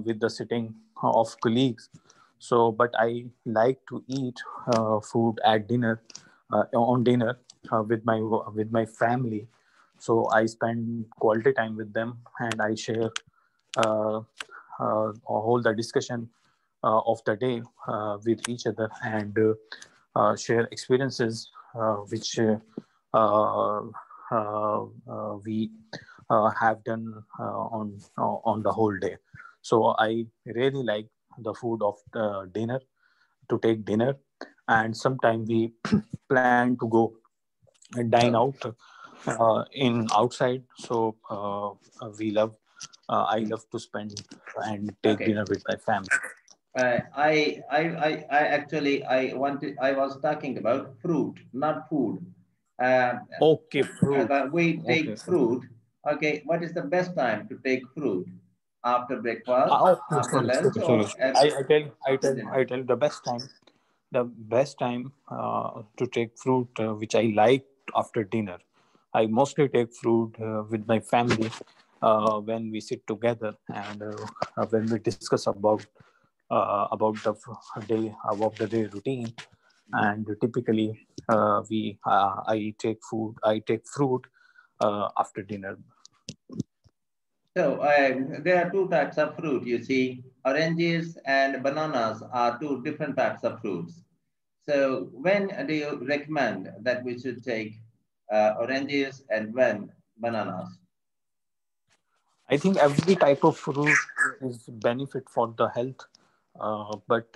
with the sitting of colleagues. So, but I like to eat food at dinner, on dinner with my family. So I spend quality time with them, and I share uh, hold the discussion of the day with each other, and share experiences which uh, we have done on the whole day. So I really like the food of the dinner, to take dinner, and sometime we plan to go and dine Oh, out in outside. So we love I love to spend and take okay. dinner with my family. I was talking about fruit, not food. Uh, Okay, fruit. we Okay. take fruit. Okay, what is the best time to take fruit? After breakfast, Okay, after lunch, sorry. or I after tell, dinner? I tell the best time to take fruit, which I like after dinner. I mostly take fruit with my family when we sit together, and when we discuss about the day routine. And typically, we I take fruit after dinner. So there are two types of fruit. You see, oranges and bananas are two different types of fruits. So when do you recommend that we should take oranges and when bananas? I think every type of fruit is benefit for the health, but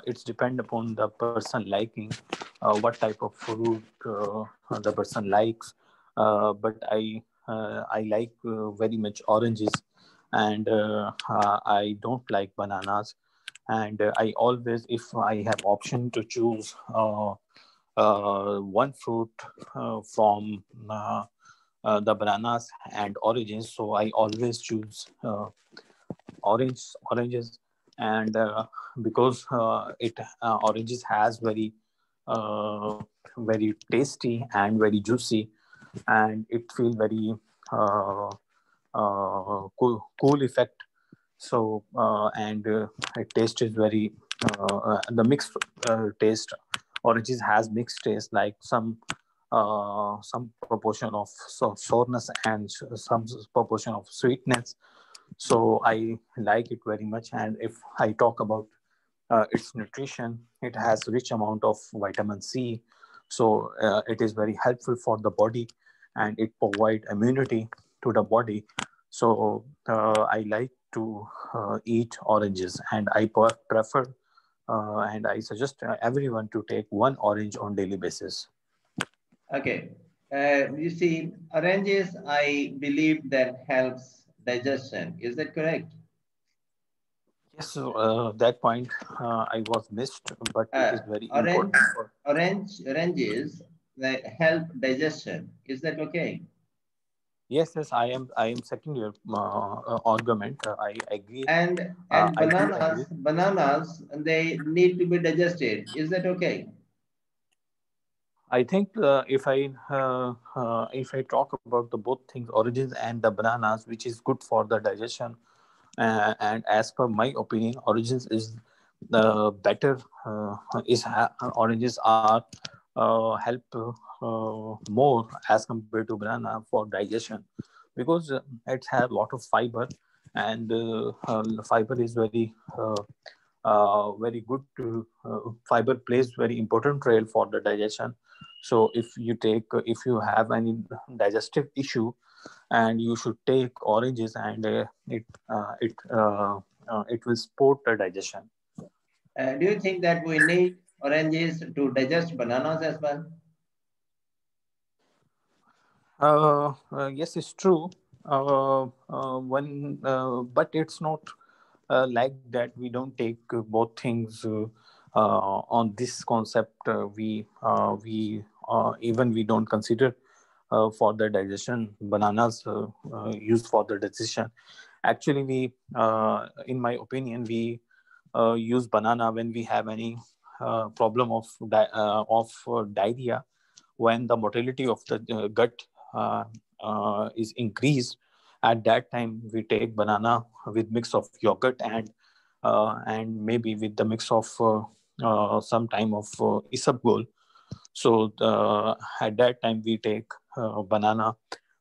it's depend upon the person liking what type of fruit the person likes. But I like very much oranges, and I don't like bananas. And I always, if I have option to choose one fruit from the bananas and oranges, so I always choose oranges. And because it oranges has uh, very tasty and very juicy, and it feel very uh, cool effect. So and it taste is very the mixed taste. Oranges has mixed taste, like some proportion of sourness and some proportion of sweetness. So I like it very much. And if I talk about its nutrition, it has rich amount of vitamin C. So it is very helpful for the body, and it provide immunity to the body. So I like to eat oranges, and I prefer and I suggest everyone to take one orange on daily basis. Okay. You see, oranges, I believe that helps digestion. Is that correct? Yes, so that point I was missed, but it Uh, is very important orange, for. oranges that help digestion. Is that okay? Yes, yes, I am second your argument. I agree. And I do agree. bananas, they need to be digested. Is that okay? I think if I talk about the both things, oranges and the bananas, which is good for the digestion, and as per my opinion, oranges is the better. Oranges are help more as compared to banana for digestion, because it has a lot of fiber, and fiber is very good to fiber plays very important role for the digestion. So if you have any digestive issue, and you should take oranges, and it will support the digestion. Do you think that we need oranges to digest bananas as well? Yes, it's true. But it's not like that. We don't take both things on this concept. Even we don't consider for the digestion bananas used for the digestion. Actually, in my opinion, we use banana when we have any problem of diarrhea, when the motility of the gut is increased, At that time we take banana with mix of yogurt and maybe with the mix of some time of isabgol. So at that time we take banana.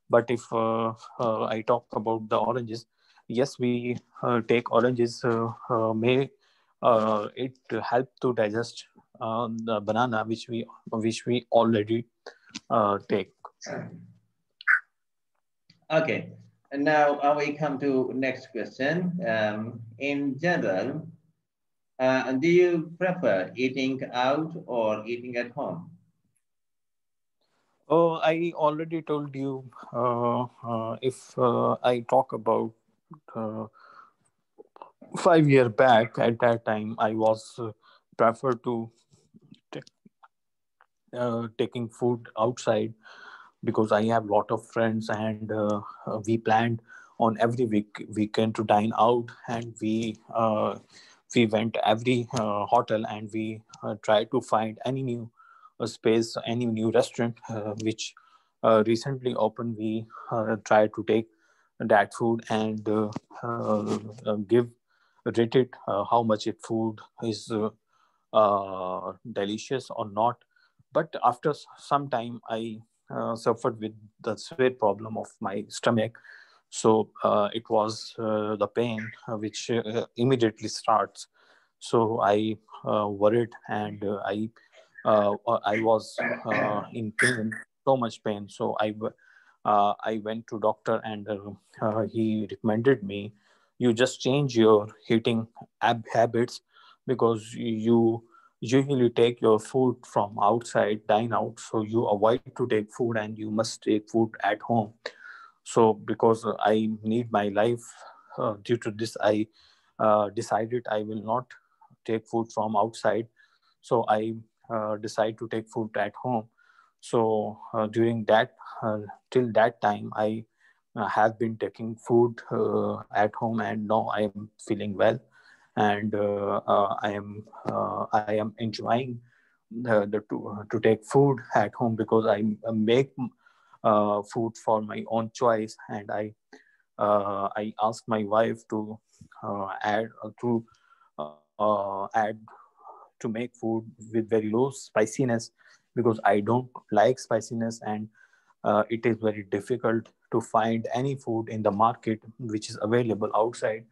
But if I talk about the oranges, yes, we take oranges. May it help to digest the banana which we already take. Okay, and now we come to next question. In general, do you prefer eating out or eating at home? Oh, I already told you. If I talk about uh, 5 year back, at that time I was prefer to t- taking food outside because I have lot of friends and we planned on every weekend to dine out, and we went every hotel, and we tried to find any new space, any new restaurant which recently opened. We tried to take that food and give rate it how much it food is delicious or not. But after some time, I suffered with the severe problem of my stomach. So it was the pain which immediately starts. So I worried, and I was in pain, so much pain. So I went to doctor, and he recommended me, you just change your eating habits, because you usually take your food from outside, dine out, so you avoid to take food and you must take food at home. So because I need my life, due to this I decided I will not take food from outside. So I decide to take food at home. So during that till that time I have been taking food at home, and now I am feeling well, and I am enjoying to take food at home, because I make food for my own choice, and I ask my wife to add add to make food with very low spiciness, because I don't like spiciness, and it is very difficult to find any food in the market which is available outside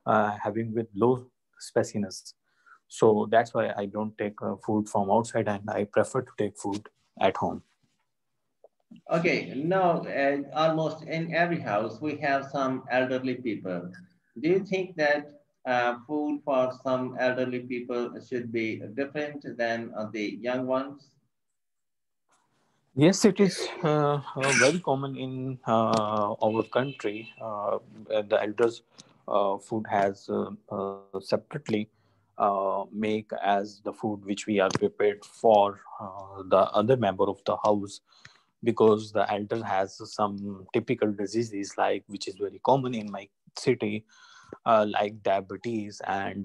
having with low spiciness. So that's why I don't take food from outside, and I prefer to take food at home. Okay, now almost in every house we have some elderly people. Do you think that food for some elderly people should be different than the young ones? Yes, it is very common in our country. The elders' food has separately make as the food which we are prepared for the other member of the house, because the elder has some typical diseases like which is very common in my city, like diabetes and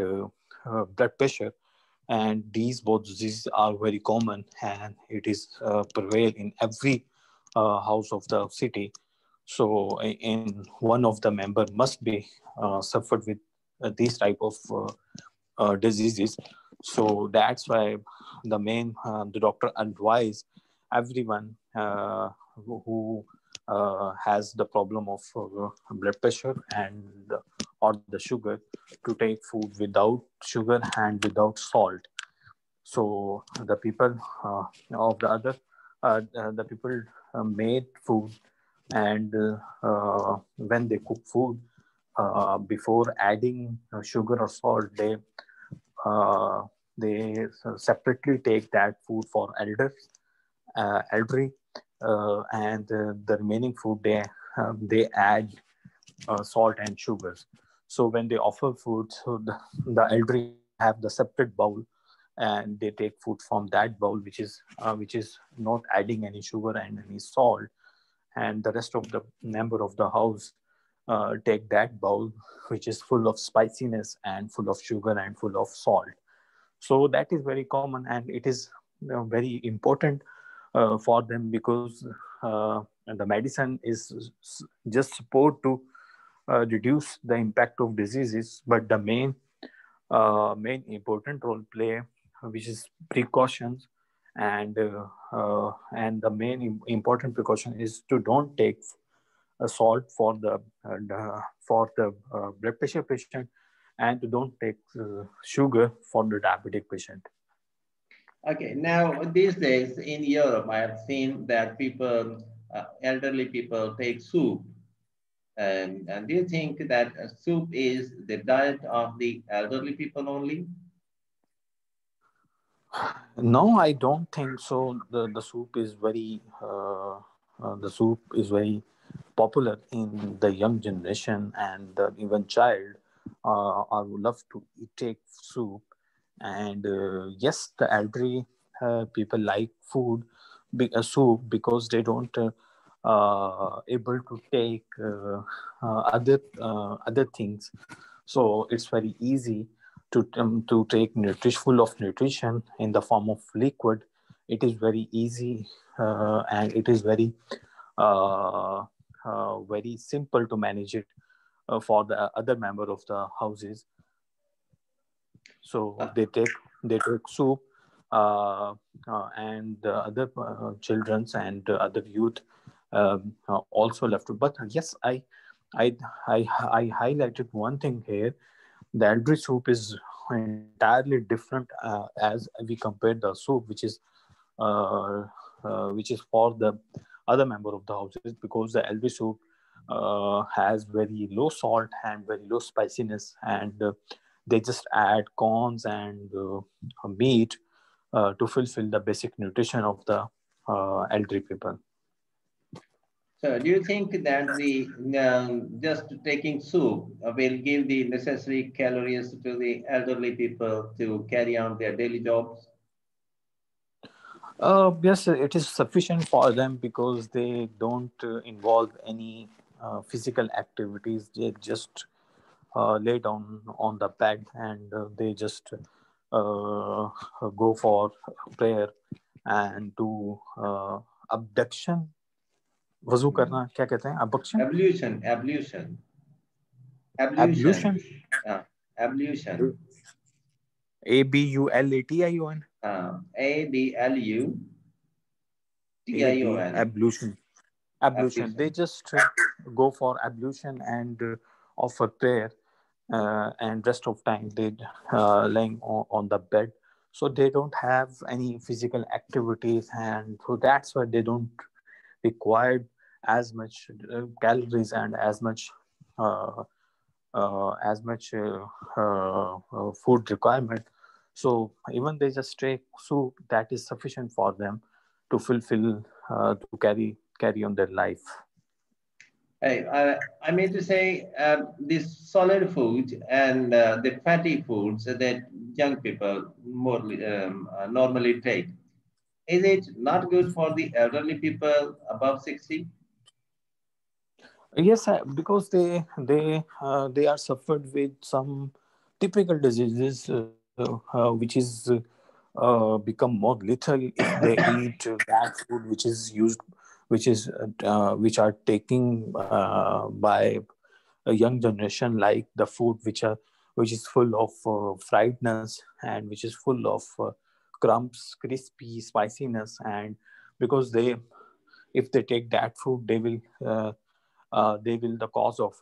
blood pressure, and these both diseases are very common, and it is prevail in every house of the city. So in one of the member must be suffered with these type of diseases. So that's why the doctor advise everyone who has the problem of blood pressure and or the sugar, to take food without sugar and without salt. So the people of the other the people made food, and when they cook food, before adding sugar or salt, uh, they separately take that food for elderly, and the remaining food they add salt and sugars. So when they offer food, so the elderly have the separate bowl, and they take food from that bowl which is not adding any sugar and any salt, and the rest of the member of the house take that bowl which is full of spiciness and full of sugar and full of salt. So that is very common, and it is very important for them, because the medicine is just support to reduce the impact of diseases, but the main important role play, which is precautions, and the main important precaution is to don't take salt for the blood pressure patient, and to don't take sugar for the diabetic patient. Okay, now these days in Europe, I have seen that people, elderly people, take soup. And do you think that soup is the diet of the elderly people only? No, I don't think so. The soup is the soup is very popular in the young generation, and even child I would love to take soup. And yes, the elderly people like soup because they don't able to take other things, so it's very easy to take full of nutrition in the form of liquid. It is very easy, and it is uh, very simple to manage it for the other member of the houses. So Uh, they take soup, and the other childrens and other youth also left. But yes, I I highlighted one thing here. The elderly soup is entirely different as we compare the soup uh, which is for the other member of the houses, because the elderly soup has very low salt and very low spiciness, and they just add corns and meat to fulfill the basic nutrition of the elderly people. so do you think that the just taking soup will give the necessary calories to the elderly people to carry on their daily jobs? Yes, it is sufficient for them because they don't involve any physical activities. They just lay down on the bed, and they just go for prayer and do abduction. वजू Hmm. करना क्या कहते हैं? Abduction, Ablution, ablution, ablution, ablution, ablution, Abulation, Ablution, ablution. Ablution. They ablution. just go for ablution and offer prayer, and rest of time they laying on the bed. So they don't have any physical activities, and so that's why they don't require as much calories and uh, as much food requirement. So even they just take soup, that is sufficient for them to fulfill to carry on their life. Hey, I mean to say, this solid food and the fatty foods that young people more normally take, is it not good for the elderly people above 60? Yes, because they are suffered with some typical diseases, which is become more lethal if they eat bad food, which is used, which are taking by a young generation, like the food which is full of friedness, and which is full of crumbs, crispy spiciness, and because if they take that food, they will be the cause of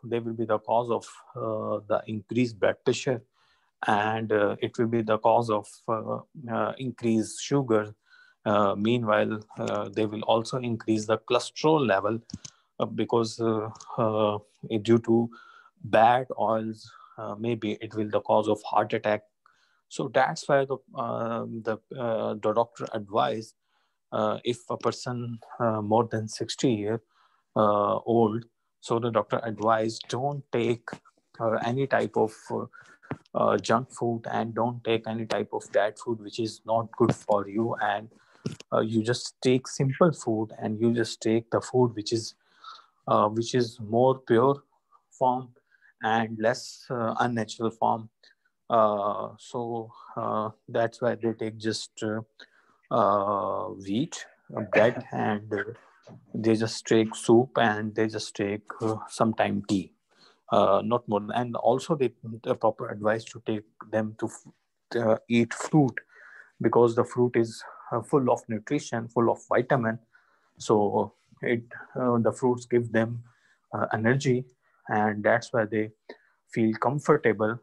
the increased blood pressure, and it will be the cause of increased sugar. Meanwhile, they will also increase the cholesterol level, because due to bad oils, maybe it will the cause of heart attack. So that's why the doctor advised, if a person more than 60 year old, so the doctor advised don't take any type of junk food, and don't take any type of bad food which is not good for you, and you just take simple food, and you just take the food which is more pure form and less unnatural form. So that's why they take just wheat, bread, and they just take soup, and they just take sometime tea. not more. And also the proper advice to take them to eat fruit, because the fruit is full of nutrition, full of vitamin. So it the fruits give them energy, and that's why they feel comfortable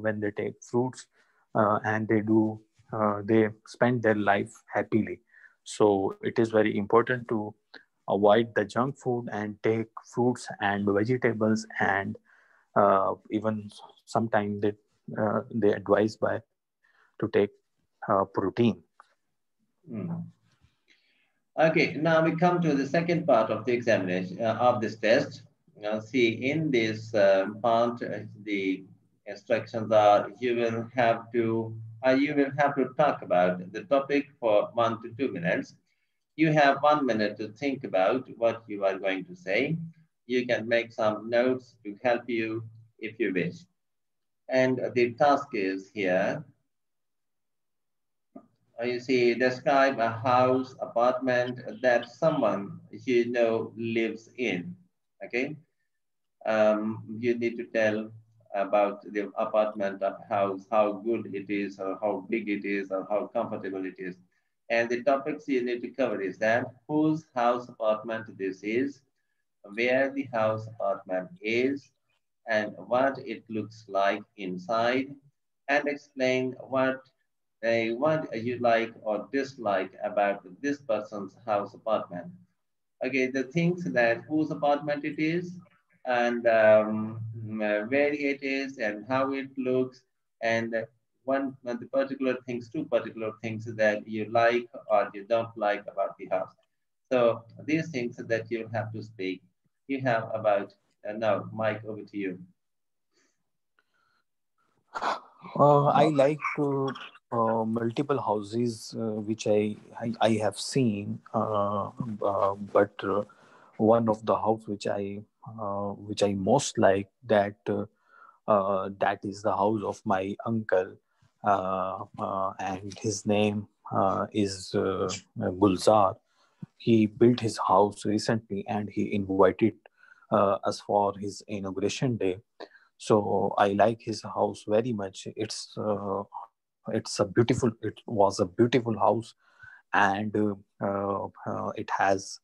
when they take fruits, and they spend their life happily. So it is very important to avoid the junk food and take fruits and vegetables, and even sometimes they advise by to take protein. Mm. Okay, now we come to the second part of the examination of this test. See, in this part, the instructions are you will have to talk about the topic for 1 to 2 minutes. You have 1 minute to think about what you are going to say. You can make some notes to help you if you wish. And the task is here. You see, describe a house, apartment that someone you know lives in. Okay, you need to tell about the apartment or house, how good it is, or how big it is, or how comfortable it is. And the topics you need to cover is that whose house apartment this is, where the house apartment is, and what it looks like inside, and explain what you like or dislike about this person's house apartment. Okay, the things that whose apartment it is, and where it is, and how it looks, and the particular things, two particular things that you like or you don't like about the house. So these things that you have to speak. You have about now, Mike, over to you. I like multiple houses which I have seen, but one of the house which I most like, that is the house of my uncle, and his name is Gulzar. He built his house recently, and he invited us for his inauguration day. So I like his house very much. It was a beautiful house, and it has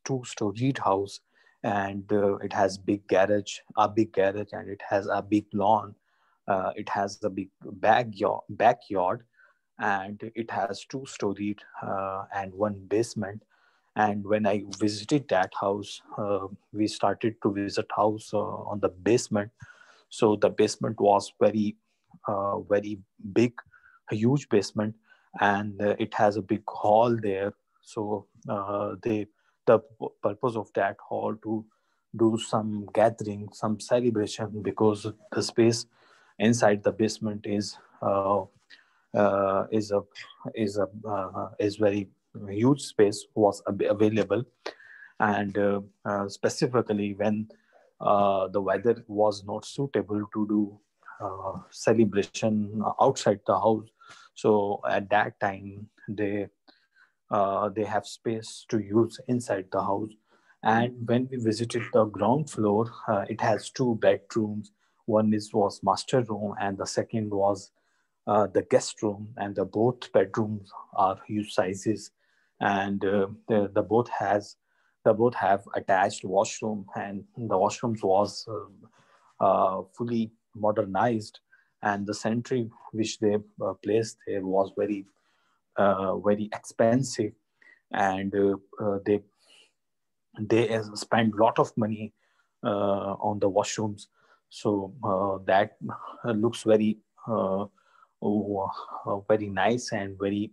two storied house, and it has big garage, and it has a big lawn. It has a big backyard, and it has two storied and one basement. And when I visited that house, we started to visit house on the basement. So the basement was very big, a huge basement, and it has a big hall there. So the purpose of that hall to do some gathering, some celebration, because the space inside the basement is a is very huge space was available. And specifically when the weather was not suitable to do celebration outside the house, so at that time they have space to use inside the house. And when we visited the ground floor, it has two bedrooms. One is was master room, and the second was the guest room. And the both bedrooms are huge sizes, and the both have attached washroom, and the washrooms was fully modernized. And the sentry which they placed there was very expensive, and they spend a lot of money on the washrooms. So that looks very nice and very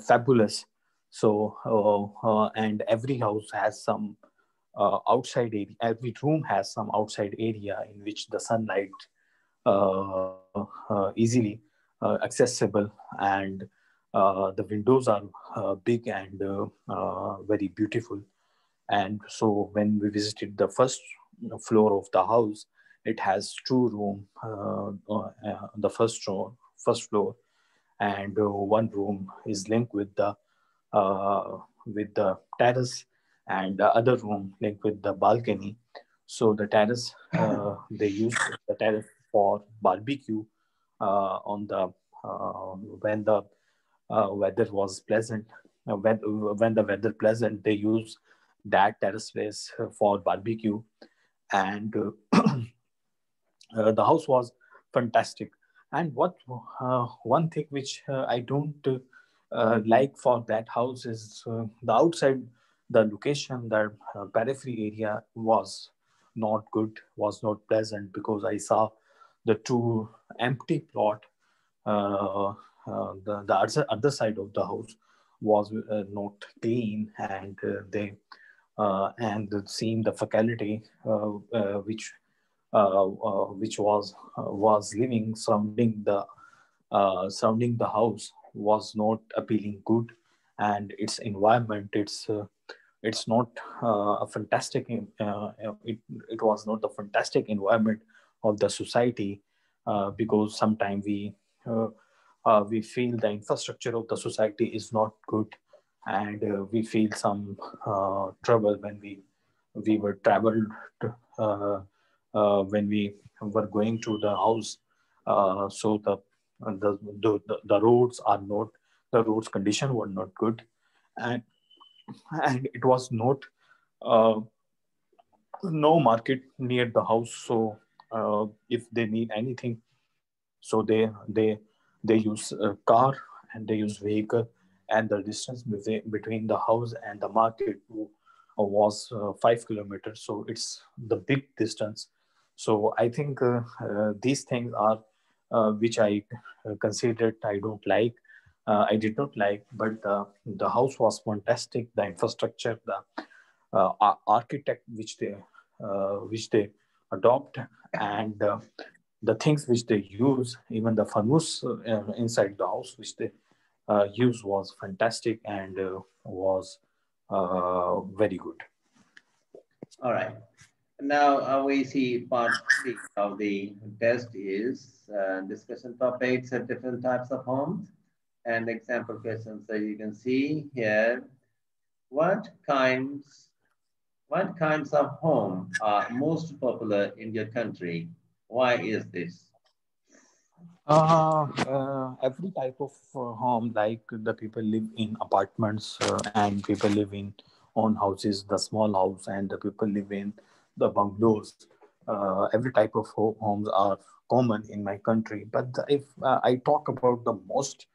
fabulous. So and every house has some outside area. Every room has some outside area in which the sunlight easily accessible, and the windows are big and very beautiful. And so when we visited the first floor of the house, it has two room, the first floor, and one room is linked with the terrace, and the other room linked with the balcony. So the terrace, they used the terrace for barbecue on the when the weather was pleasant. When the weather pleasant, they use that terrace space for barbecue. And the house was fantastic. And what one thing which I don't like for that house is the outside, the location, the periphery area was not good, was not pleasant, because I saw the two empty plot. The other side of the house was not clean, and and seeing the faculty which was living surrounding the house was not appealing good. And its environment, it's not a fantastic it was not the fantastic environment of the society, because sometimes we feel the infrastructure of the society is not good. And we feel some trouble when we were traveled uh, when we were going to the house. So the roads are not, the roads condition were not good. and and it was not uh, no market near the house. So if they need anything, so they use a car, and they use vehicle. And the distance between the house and the market was 5 kilometers, so it's the big distance. So I think these things are which I considered I don't like, I did not like. But the house was fantastic, the infrastructure, the architect which they adopt, and the things which they use, even the fanus inside the house which they use was fantastic, and was very good. All right. Now we see part three of the test is discussion topics at different types of homes and example questions. So you can see here what kinds what kinds of home are most popular in your country? Why is this? Every type of home, like the people live in apartments, and people live in own houses, the small house, and the people live in the bungalows. Every type of homes are common in my country. But if I talk about the most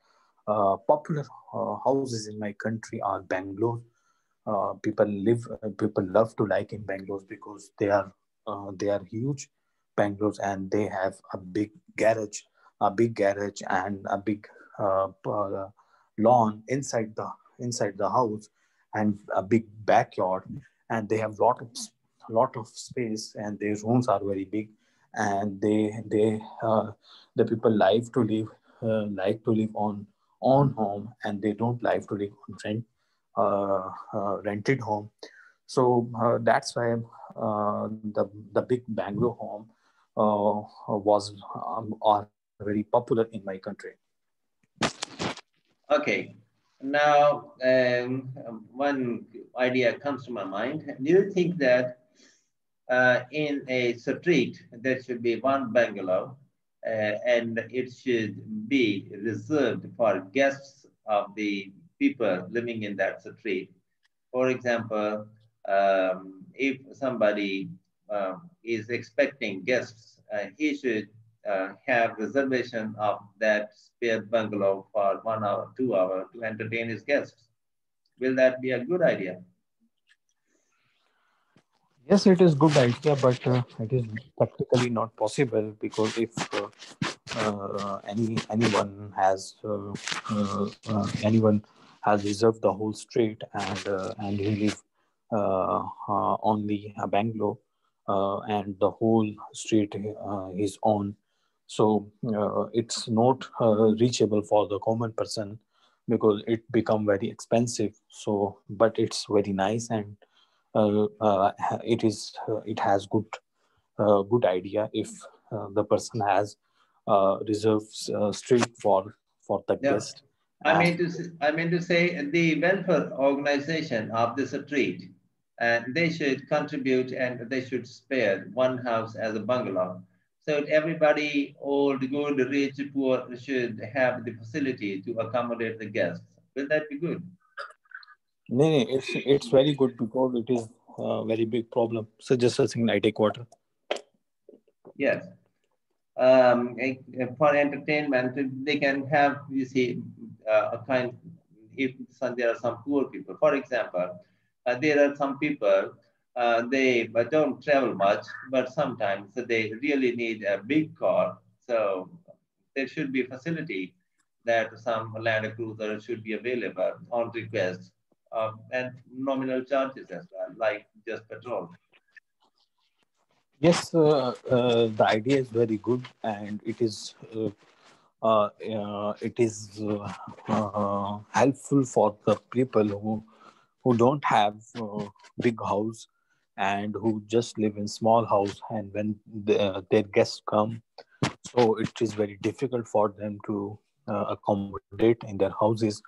popular houses in my country are bungalows. People love to like in bungalows because they are huge bungalows, and they have a big garage, and a big lawn inside the house, and a big backyard. And they have lot of space, and their rooms are very big. And they the people like to live on home, and they don't like to live on rented home. So that's why the big Bangalore home was are very popular in my country. Okay. Now, one idea comes to my mind. Do you think that in a street there should be one bungalow and it should be reserved for guests of the people living in that street? For example, if somebody is expecting guests, he should have reservation of that spare bungalow for 1 hour, 2 hour to entertain his guests. Will that be a good idea? Yes, it is good idea, but it is practically not possible, because if anyone has reserved the whole street, and he live only a Bangalore, and the whole street is on. So it's not reachable for the common person, because it become very expensive. So but it's very nice, and it has good idea if the person has reserved street for the No, guest. And I mean to say the welfare organization of the street. and they should contribute and they should spare one house as a bungalow. So everybody, old, good, rich, poor, should have the facility to accommodate the guests. Will that be good? No, no, it's very good because it is a very big problem. So just a thing, I take water. Yes. For entertainment, they can have, you see, a kind, if there are some poor people. For example, there are some people, they don't travel much, but sometimes they really need a big car. So there should be facility that some Land Cruiser should be available on request, and nominal charges as well, like just petrol. Yes, the idea is very good, and it is helpful for the people who don't have big house and who just live in small house, and when their guests come, so it is very difficult for them to accommodate in their houses.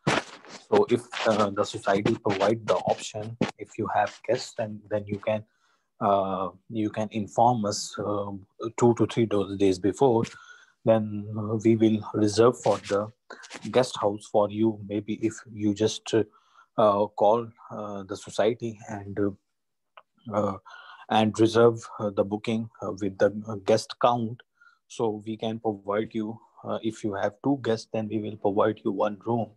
So if the society provide the option, if you have guests, then you can inform us 2 to 3 days before, then we will reserve for the guest house for you. Maybe if you just call the society uh, and reserve the booking with the guest count, so we can provide you, if you have two guests, then we will provide you one room.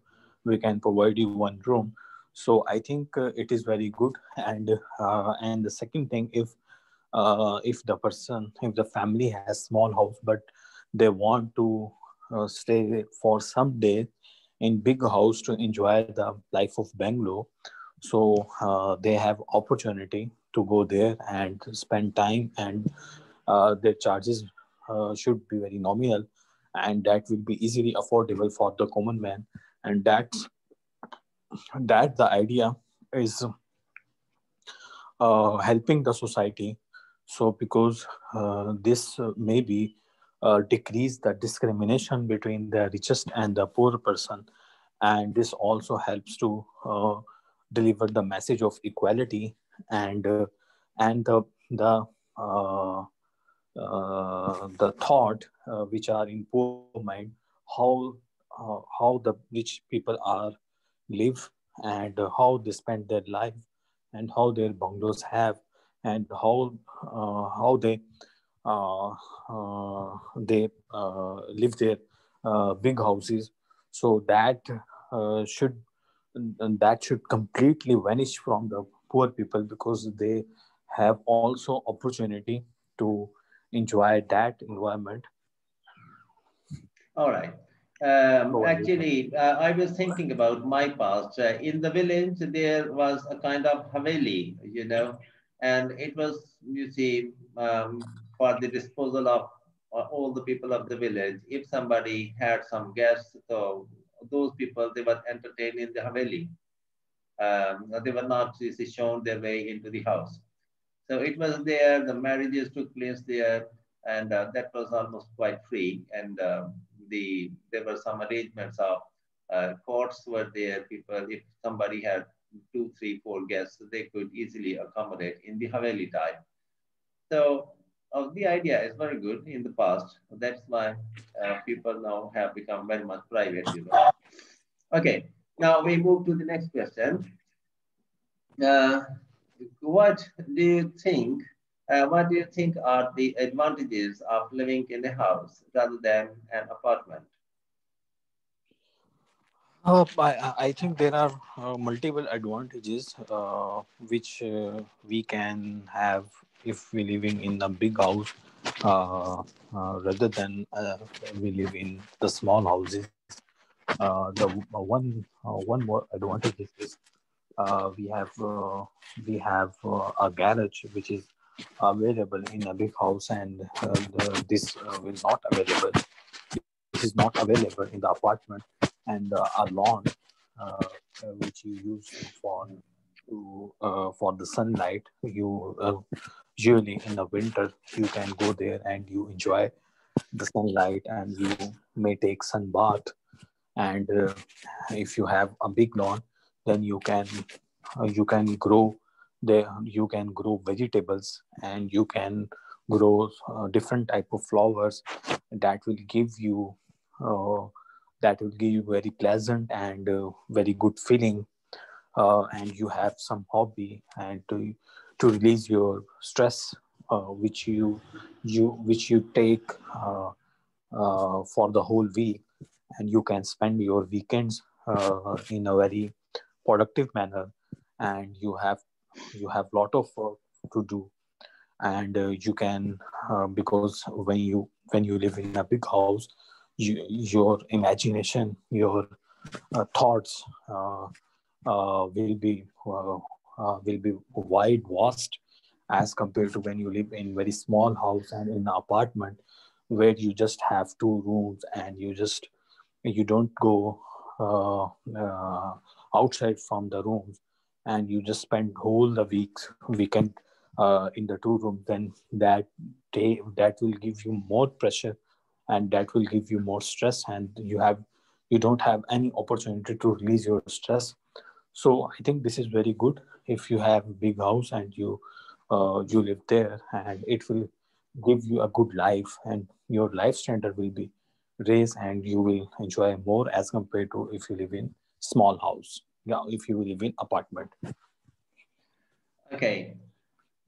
We can provide you one room. So I think it is very good. And the second thing, if the person, if the family has small house but they want to stay for some days in big house to enjoy the life of Bangalore, so they have opportunity to go there and spend time, and their charges should be very nominal, and that will be easily affordable for the common man. And that the idea is helping the society. So because this maybe decrease the discrimination between the richest and the poor person, and this also helps to deliver the message of equality, and the uh, the thought which are in poor mind, how how the rich people are live, and how they spend their life, and how their bungalows have, and how they live their big houses. So should that should completely vanish from the poor people, because they have also opportunity to enjoy that environment. All right. So what do you think? Actually, I was thinking about my past. In the village, there was a kind of haveli, and it was, you see, for the disposal of all the people of the village. If somebody had some guests, so those people, they were entertained in the haveli. They were not, you see, shown their way into the house. So it was there, the marriages took place there, and that was almost quite free. And there were some arrangements of courts were there. People, if somebody had two, three, four guests, they could easily accommodate in the Haveli type. So the idea is very good in the past. That's why people now have become very much private. Okay, now we move to the next question. Uh, what do you think? What do you think are the advantages of living in a house rather than an apartment? I think there are multiple advantages which we can have if we living in a big house, rather than we live in the small houses. One more advantage is we have a garage which is available in a big house, and this will not available. This is not available in the apartment. And a lawn which you use for the sunlight. You usually in the winter you can go there and you enjoy the sunlight, and you may take sun bath. And if you have a big lawn, then you can grow There you can grow vegetables, and you can grow different type of flowers that will give you uh, very pleasant and very good feeling. And you have some hobby, and to release your stress, which you take for the whole week, and you can spend your weekends in a very productive manner. And you have lot of work to do. And you can because when you live in a big house, your imagination, your thoughts will be wide vast, as compared to when you live in very small house and in an apartment, where you just have two rooms, and you don't go uh, uh, outside from the rooms, and you just spend whole the weekend in the two rooms. Then that will give you more pressure, and that will give you more stress, and you don't have any opportunity to release your stress. So I think this is very good. If you have a big house and you live there, and it will give you a good life, and your life standard will be raised, and you will enjoy more as compared to if you live in small house. Yeah, if you live in apartment. Okay.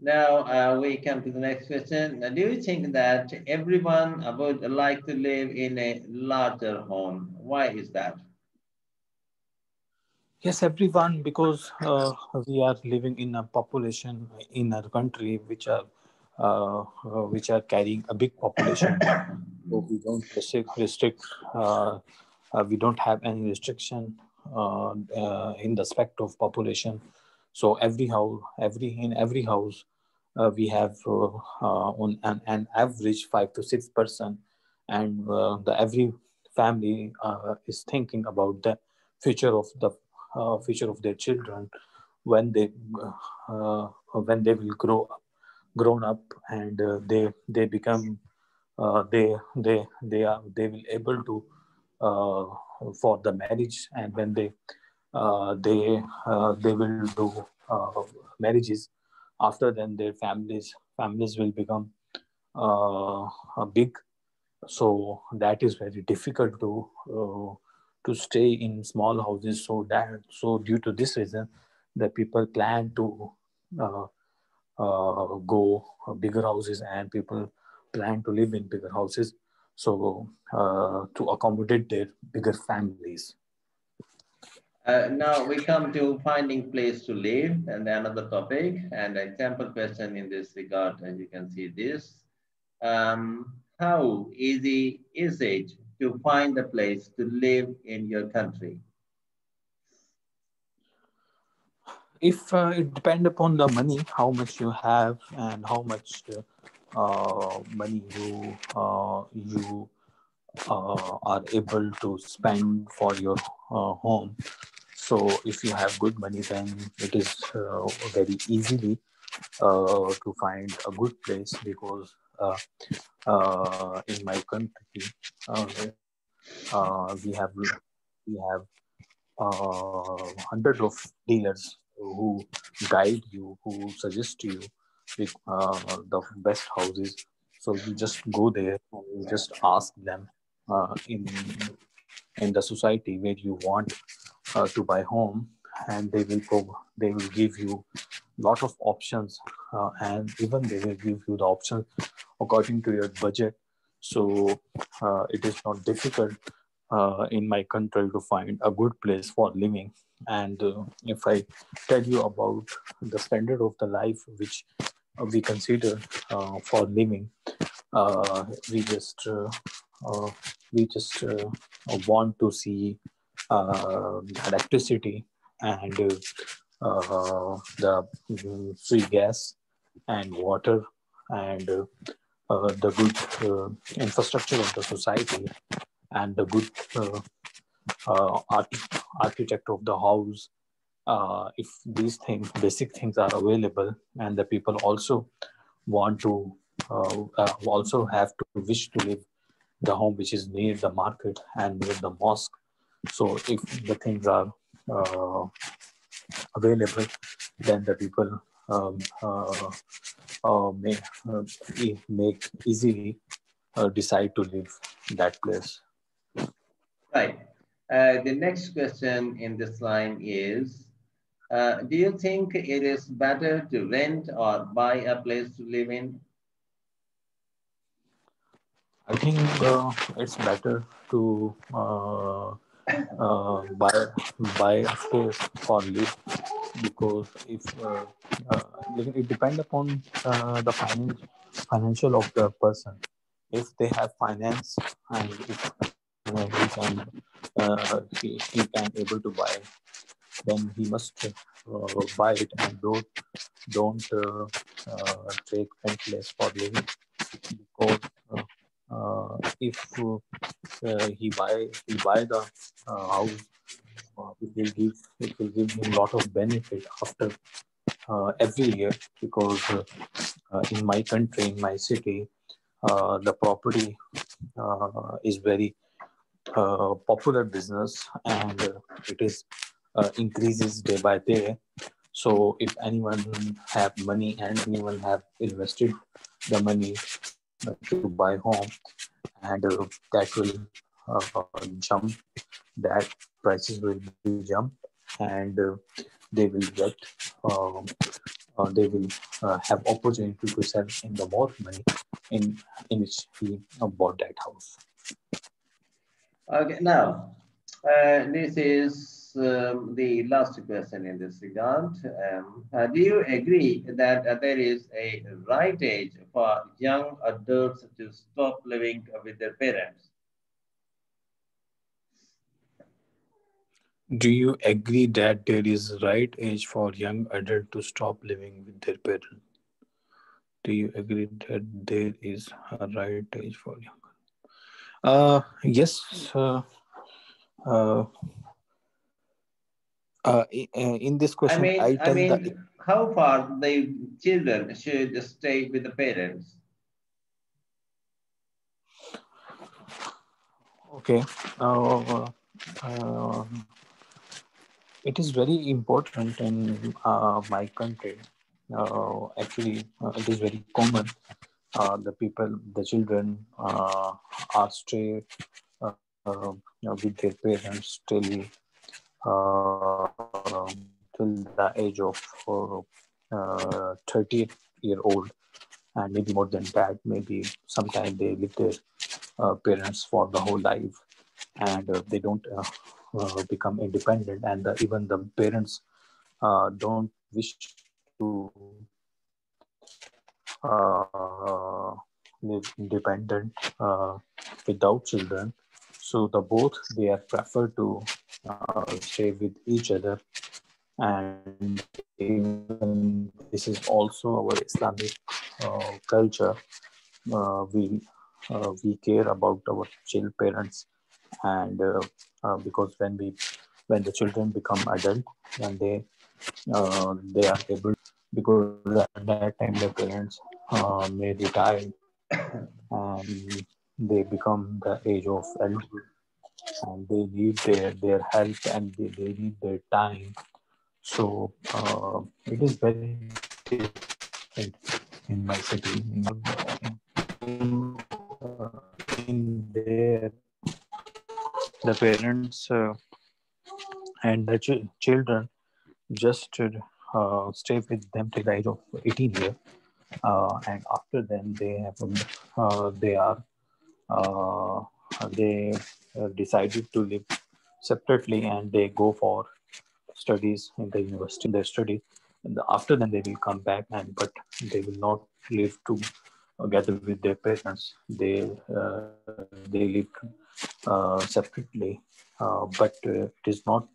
Now we come to the next question. Do you think that everyone would like to live in a larger home? Why is that? Yes, everyone, because we are living in a population in our country which are carrying a big population. So we don't restrict we don't have any restriction in the aspect of population. So every house we have on an average 5 to 6 person, and the every family is thinking about the future of their children, when they will grown up, and they become they will able to uh, for the marriage. And when they will do marriages, after then their families will become big. So that is very difficult to stay in small houses. So due to this reason, the people plan to uh, go bigger houses, and people plan to live in bigger houses, so to accommodate their bigger families. Now we come to finding place to live and another topic and example question in this regard. As you can see this, how easy is it to find a place to live in your country? If it depend upon the money, how much you have, and how much money you are able to spend for your home. So if you have good money, then it is very easily to find a good place, because in my country we have hundred of dealers who guide you, who suggest you with the best houses. So you just go there and you just ask them in the society where you want to buy home, and they will give you lot of options, and even they will give you the options according to your budget. So it is not difficult in my country to find a good place for living. And if I tell you about the standard of the life which we consider for living, uh, we just uh, uh, we just want to see electricity, and the free gas and water, and the good infrastructure of the society, and the good architect of the house. If these things, basic things, are available, and the people also want to also have to wish to live the home which is near the market and near the mosque. So if the things are uh, available, then the people um, uh, make, make easily decide to leave that place. Right. The next question in this line is, do you think it is better to rent or buy a place to live in? I think it's better to buy a space for live, because if it depend upon the financial of the person. If they have finance, and if he can able to buy, then he must buy it, and don't take rent place for living, because if he buy the house, it will give him a lot of benefit after every year, because in my country, in my city, the property is very popular business, and it is increases day by day. So if anyone have money and anyone have invested the money to buy home, and that will jump, that prices will be jump, and they will get uh, they will have opportunity to sell in the more money in which he bought that house. Okay, now, this is the last question in this regard. Do you agree that there is a right age for young adults to stop living with their parents? Do you agree that there is right age for young adult to stop living with their parents? Do you agree that there is a right age for young? Yes. Uh, in this question, I I tell the mean, how far the children should stay with the parents? okay. Uh, uh, it is very important in my country. Actually, it is very common. The people, the children are stay with their parents till the age of 30 year old, and maybe more than that. Maybe sometime they leave their parents for the whole life, and they don't become independent, and even the parents don't wish to live independent without children. So the both they are prefer to stay with each other, and even this is also our Islamic culture. We care about our child parents, and because when the children become adult, then they are able, because at that time the parents may retire, and they become the age of elder, and they need their help, and they need their time. So it is very different in my city. In there, the parents and the children just stay with them till the age of 18 years, and after then they are uh, they decided to live separately, and they go for studies in the university, their studies. And after then they will come back, and but they will not live together with their parents. They live separately, but it is not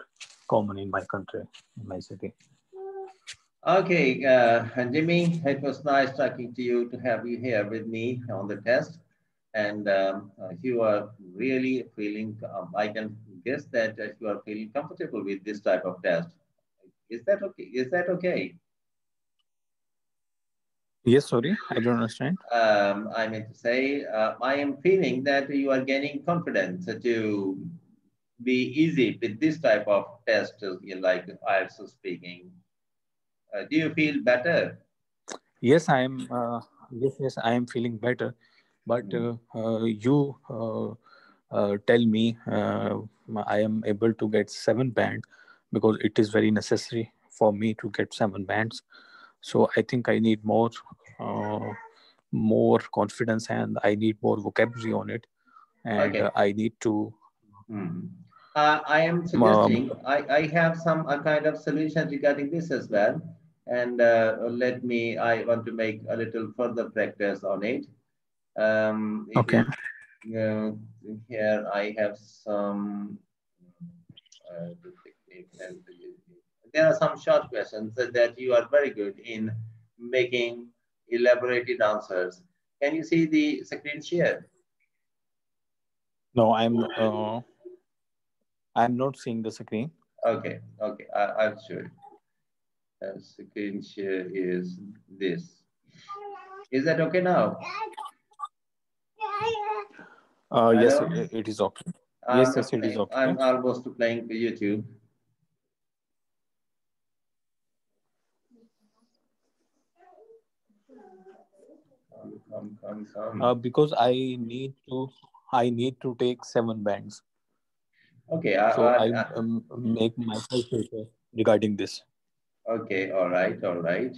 common in my country, in my city. Okay, Jimmy, it was nice talking to you to have you here with me on the test. And you are really feeling, I can guess that you are feeling comfortable with this type of test. Is that okay? Is that okay? Yes, sorry, I don't understand. I mean to say, I am feeling that you are gaining confidence to be easy with this type of test, like IELTS speaking. Do you feel better? Yes, I am. Yes, I am feeling better. But Hmm. you tell me I am able to get 7 band because it is very necessary for me to get 7 bands. So I think I need uh, more confidence, and I need more vocabulary on it, and Okay. I need to. Hmm. I am Um, suggesting I have some a kind of solution regarding this as well. And I want to make a little further practice on it. It okay. is uh, here I have some the technique and there are some short questions that you are very good in making elaborated answers. Can you see the screen share? No, I'm not seeing the screen. Okay, okay, I'll show you. Screen share is this. Is that okay now? Yes, Hello? it is okay. Yes, yes, it is okay. I'm almost playing the YouTube. Come. Because I need to take 7 bands. Okay, So I make myself prepare regarding this. okay, all right, all right.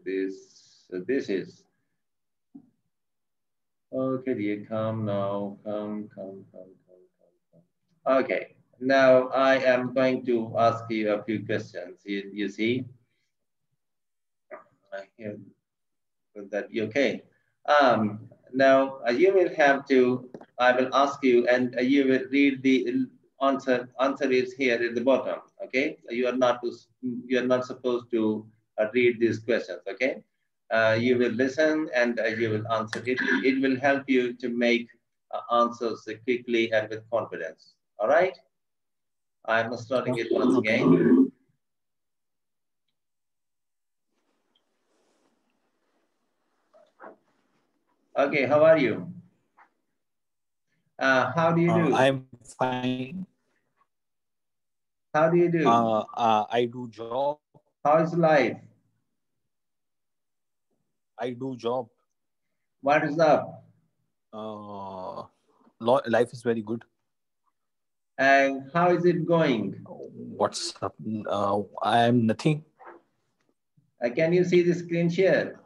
This is okay. Dear, come now, come. Okay, now I am going to ask you a few questions. You see, here that okay. Now you will have to. I will ask you, and you will read the answer. Answer is here at the bottom. Okay, you are not supposed to read these questions. Okay, you will listen and you will answer. It will help you to make answers quickly and with confidence. All right. I'm starting it once Okay. again. Okay, how are you? How do you do? I'm fine. How do you do? I do job. How is life? I do job. What is up? Life is very good. And how is it going? What's up? I am nothing. Can you see the screen share?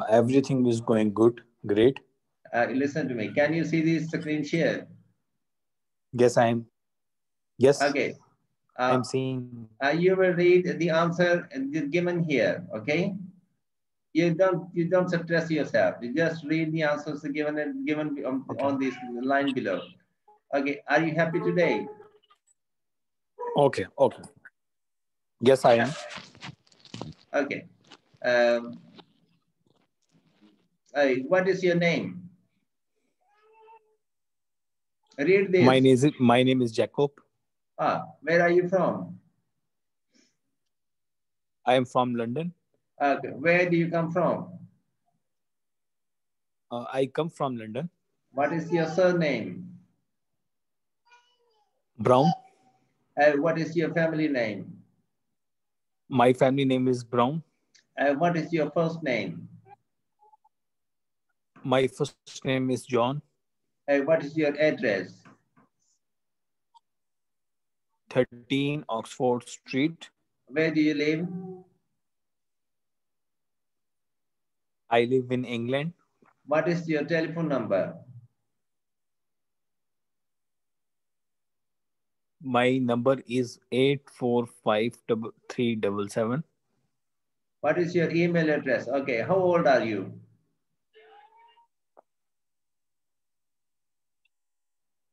Everything is going good. Great. Listen to me. Can you see the screen share? Yes, I am. Yes, Okay. I'm Uh, seeing. you will read the answer given here. Okay. You don't stress yourself. You just read the answers given Okay. on this line below. Okay. Are you happy today? Okay. Okay. Yes, I am. Okay. Um, what is your name? Read this. My name is Jacob. Where are you from? I am from London. Where do you come from? I come from London. What is your surname? Brown. What is your family name? My family name is Brown. What is your first name? My first name is John. What is your address? 13 Oxford Street. Where do you live? I live in England. What is your telephone number? My number is 8453377. What is your email address? Okay, how old are you?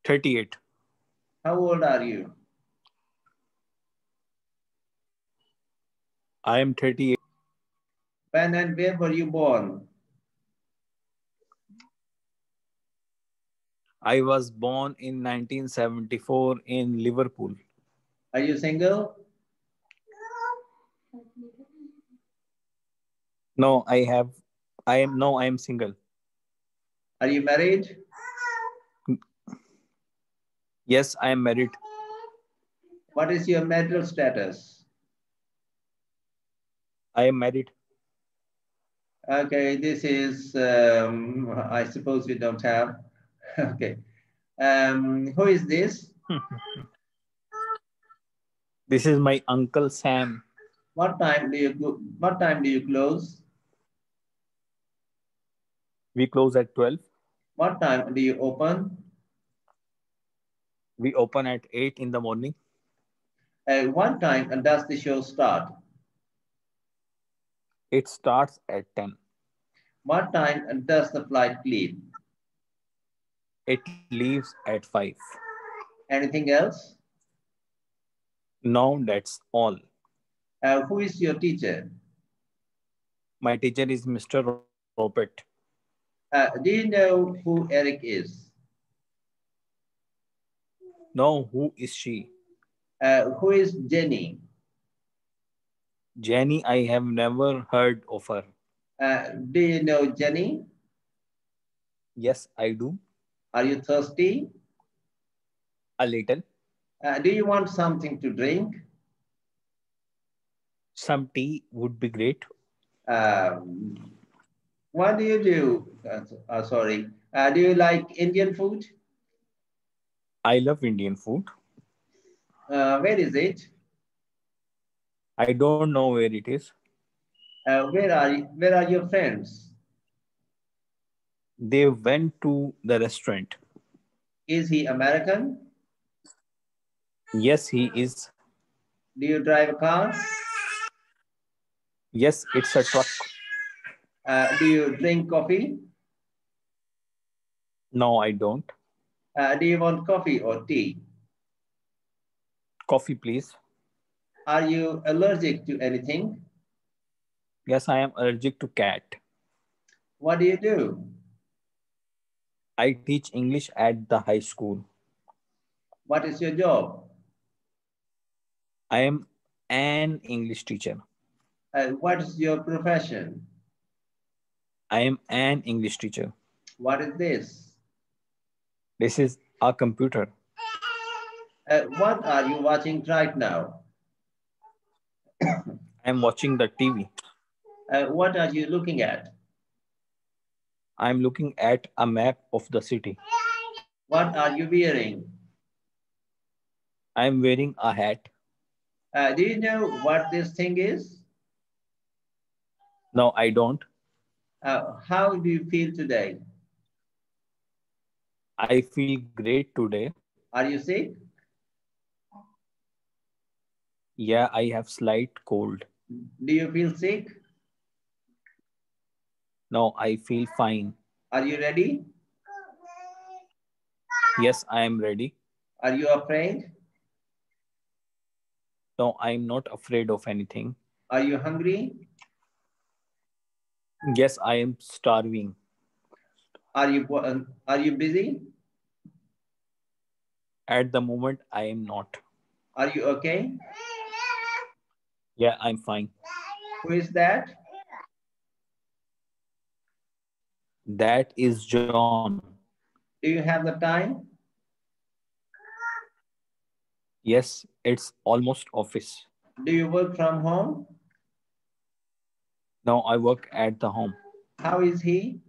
38. How old are you? I am 38. When and where were you born? I was born in 1974 in Liverpool. Are you single? No, I have. I am no. I am single. Are you married? Yes, I am married. What is your marital status? I am married. Okay, this is, I suppose we don't have. Okay. Who is this? This is my uncle Sam. What time do you close? We close at 12. What time do you open? We open at 8 in the morning. What time does the show start? It starts at 10. What time does the flight leave? It leaves at 5. Anything else? Now that's all. Who is your teacher? My teacher is Mr. Robert. Do you know who Eric is? Now, who is she? Who is Jenny? Jenny, I have never heard of her. Do you know Jenny? Yes, I do. Are you thirsty? A little. Do you want something to drink? Some tea would be great. Um, what do you do? Sorry. Do you like Indian food? I love Indian food. Where is it? I don't know where it is. Where are your friends? They went to the restaurant. Is he American? Yes, he is. Do you drive a car? Yes, it's a truck. Do you drink coffee? No, I don't. Do you want coffee or tea? Coffee, please. Are you allergic to anything? Yes, I am allergic to cat. What do you do? I teach English at the high school. What is your job? I am an English teacher. What is your profession? I am an English teacher. What is this? This is a computer. What are you watching right now? I am watching the TV. What are you looking at? I am looking at a map of the city. What are you wearing? I am wearing a hat. Do you know what this thing is? No, I don't. How do you feel today? I feel great today. Are you sick? Yeah, I have slight cold. Do you feel sick? No, I feel fine. Are you ready? Yes, I am ready. Are you afraid? No, I am not afraid of anything. Are you hungry? Yes, I am starving. Are you busy? At the moment, I am not. Are you okay? Yeah, I'm fine. Who is that? That is John. Do you have the time? Yes, it's almost office. Do you work from home? Now I work at the home. How is he?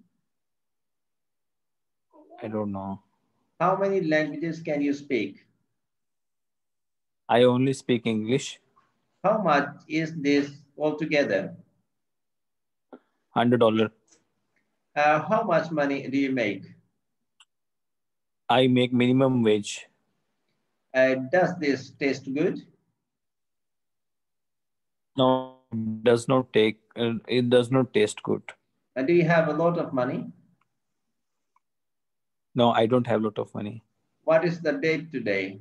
I don't know. How many languages can you speak? I only speak English. How much is this altogether? $100. How much money do you make? I make minimum wage. Does this taste good? No, it does not take. It does not taste good. Do you have a lot of money? No, I don't have a lot of money. What is the date today?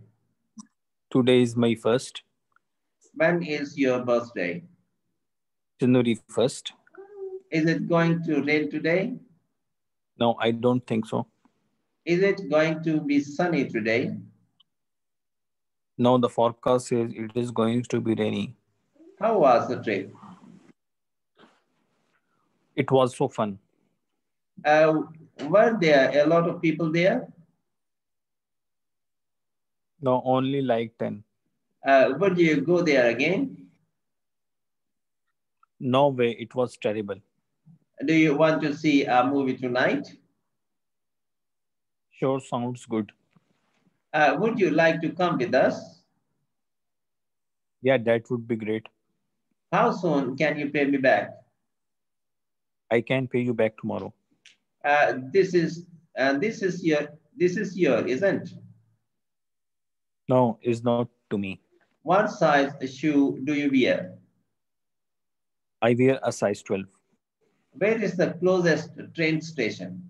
Today is my first, When is your birthday? January 1st. Is it going to rain today? No, I don't think so. Is it going to be sunny today? No, the forecast says it is going to be rainy. How was the trip? It was so fun. Uh, were there a lot of people there? No, only like 10. Would you go there again? No way, it was terrible. Do you want to see a movie tonight? Sure, sounds good. Would you like to come with us? Yeah, that would be great. How soon can you pay me back? I can pay you back tomorrow. This is your isn't? No, it's not to me. What size shoe do you wear? I wear a size 12. Where is the closest train station?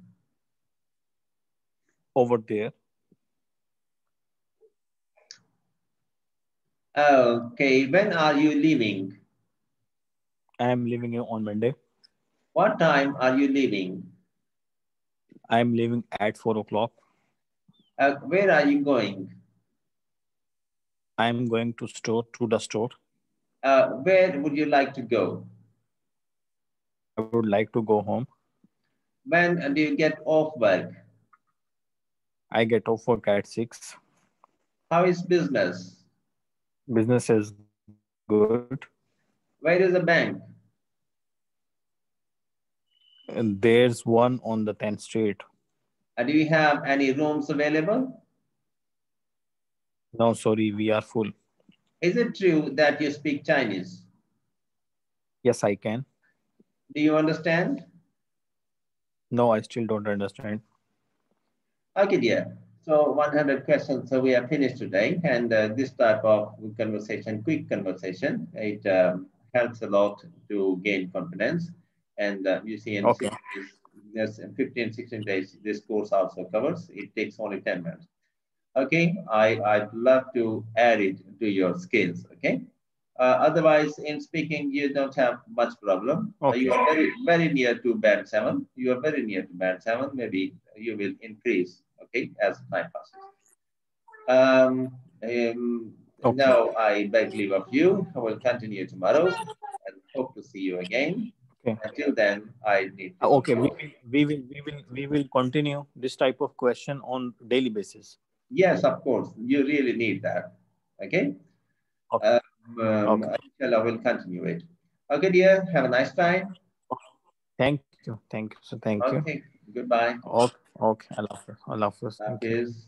Over there. Okay, when are you leaving? I am leaving on Monday. What time are you leaving? I am leaving at 4 o'clock. Where are you going? I am going to the store. Where would you like to go? I would like to go home. When do you get off work? I get off work at 6. How is business? Business is good. Where is the bank? And there's one on the 10th Street. Do you have any rooms available? No, sorry, we are full. Is it true that you speak Chinese? Yes, I can. Do you understand? No, I still don't understand. Okay, dear. So 100 questions. So we are finished today. And this type of conversation, quick conversation, it helps a lot to gain confidence. And you see, in Okay. 6 days, there's 15, 16 days, this course also covers. It takes only 10 minutes. Okay, I'd love to add it to your skills. Okay. Otherwise, in speaking, you don't have much problem. Okay. You are very near to band seven. You are very near to band seven. Maybe you will increase. Okay, as time passes. Um, Okay. Now I beg leave of you. I will continue tomorrow and hope to see you again. Okay. Until then, I need to Okay. go. We will continue this type of question on daily basis. Yes, of course. You really need that. Okay. Okay. Um, Okay. Inshallah, we'll continue it. Okay, dear. Have a nice time. Thank you. Thank you. So thank you. Okay. Goodbye. Okay. Okay. I love it. I love this. Thank you. Hafiz.